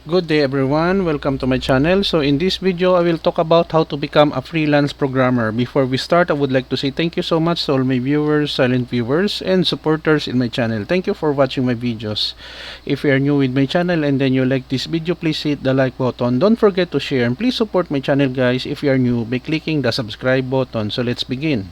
Good day everyone, welcome to my channel. So in this video, I will talk about how to become a freelance programmer. Before we start, I would like to say thank you so much to all my viewers, silent viewers, and supporters in my channel. Thank you for watching my videos. If you are new with my channel and then you like this video, please hit the like button. Don't forget to share and please support my channel guys if you are new by clicking the subscribe button. So let's begin.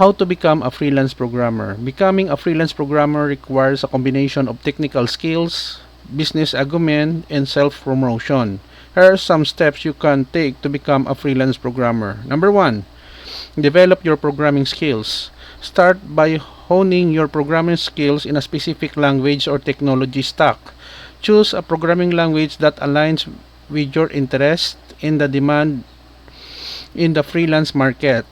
How to become a freelance programmer. Becoming a freelance programmer requires a combination of technical skills, business acumen, and self-promotion. Here are some steps you can take to become a freelance programmer. Number 1. Develop your programming skills. Start by honing your programming skills in a specific language or technology stack. Choose a programming language that aligns with your interest in the demand in the freelance market.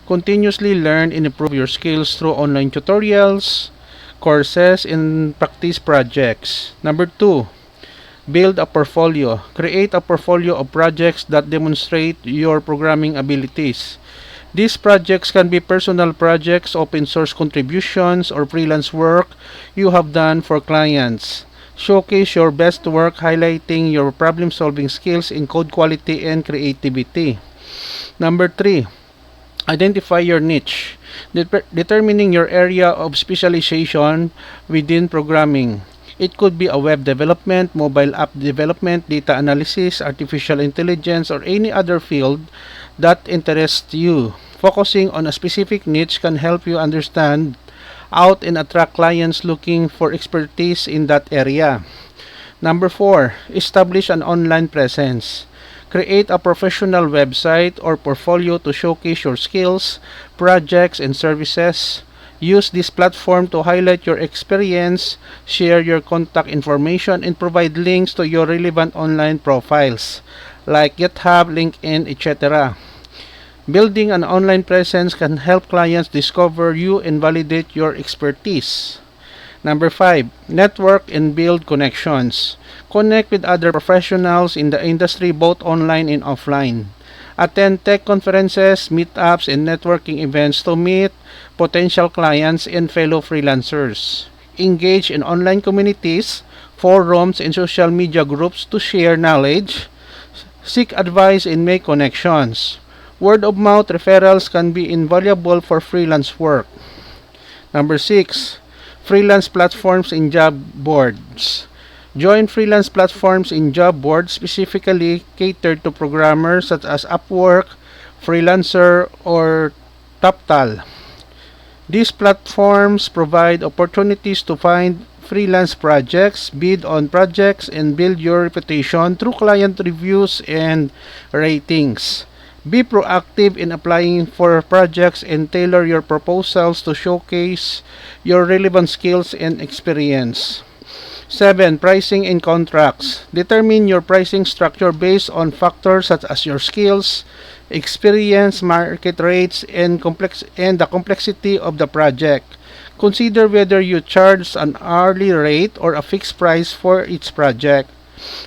Continuously learn and improve your skills through online tutorials, courses, and practice projects. Number 2, build a portfolio. Create a portfolio of projects that demonstrate your programming abilities. These projects can be personal projects, open source contributions, or freelance work you have done for clients. Showcase your best work, highlighting your problem-solving skills in code quality and creativity. Number 3, identify your niche. Determining your area of specialization within programming. It could be a web development, mobile app development, data analysis, artificial intelligence, or any other field that interests you. Focusing on a specific niche can help you understand out and attract clients looking for expertise in that area. Number 4, establish an online presence. Create a professional website or portfolio to showcase your skills, projects, and services. Use this platform to highlight your experience, share your contact information, and provide links to your relevant online profiles like GitHub, LinkedIn, etc. Building an online presence can help clients discover you and validate your expertise. Number 5, network and build connections. Connect with other professionals in the industry both online and offline. Attend tech conferences, meetups, and networking events to meet potential clients and fellow freelancers. Engage in online communities, forums, and social media groups to share knowledge, seek advice, and make connections. Word of mouth referrals can be invaluable for freelance work. Number 6, freelance platforms and job boards. Join freelance platforms in job boards specifically catered to programmers such as Upwork, Freelancer, or TopTal. These platforms provide opportunities to find freelance projects, bid on projects, and build your reputation through client reviews and ratings. Be proactive in applying for projects and tailor your proposals to showcase your relevant skills and experience. 7. Pricing and contracts. Determine your pricing structure based on factors such as your skills, experience, market rates, and the complexity of the project. Consider whether you charge an hourly rate or a fixed price for each project.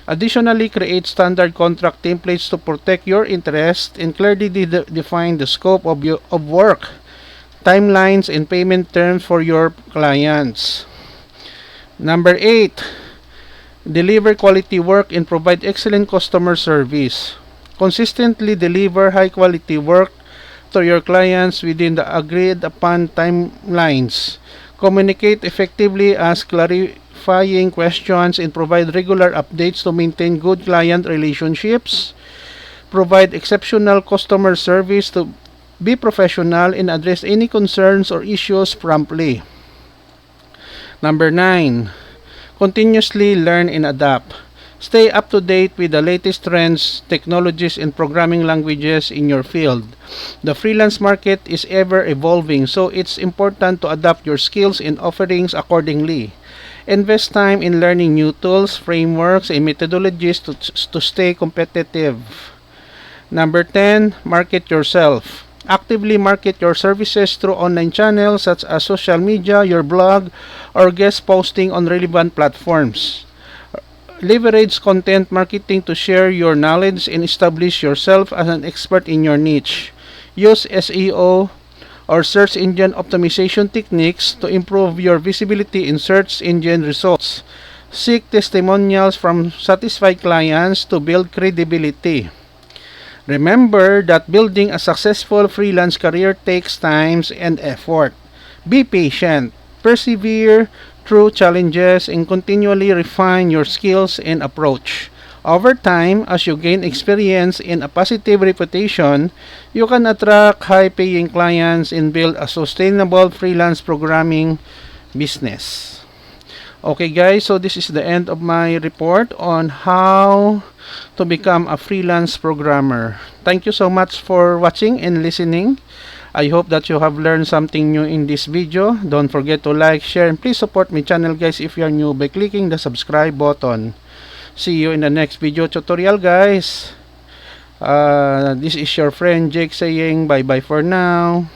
Additionally, create standard contract templates to protect your interest and clearly define the scope of work, timelines, and payment terms for your clients. Number 8, deliver quality work and provide excellent customer service. Consistently deliver high quality work to your clients within the agreed upon timelines. Communicate effectively, ask clarifying questions, and provide regular updates to maintain good client relationships. Provide exceptional customer service to be professional and address any concerns or issues promptly. Number 9, continuously learn and adapt. Stay up to date with the latest trends, technologies, and programming languages in your field. The freelance market is ever evolving, so it's important to adapt your skills and offerings accordingly. Invest time in learning new tools, frameworks, and methodologies to stay competitive. Number 10, market yourself. Actively market your services through online channels such as social media, your blog, or guest posting on relevant platforms. Leverage content marketing to share your knowledge and establish yourself as an expert in your niche. Use SEO or search engine optimization techniques to improve your visibility in search engine results. Seek testimonials from satisfied clients to build credibility. Remember that building a successful freelance career takes time and effort. Be patient, persevere through challenges, and continually refine your skills and approach. Over time, as you gain experience and a positive reputation, you can attract high-paying clients and build a sustainable freelance programming business. Okay guys, so this is the end of my report on how to become a freelance programmer. Thank you so much for watching and listening. I hope that you have learned something new in this video. Don't forget to like, share, and please support my channel guys if you are new by clicking the subscribe button. See you in the next video tutorial guys. This is your friend Jake saying bye bye for now.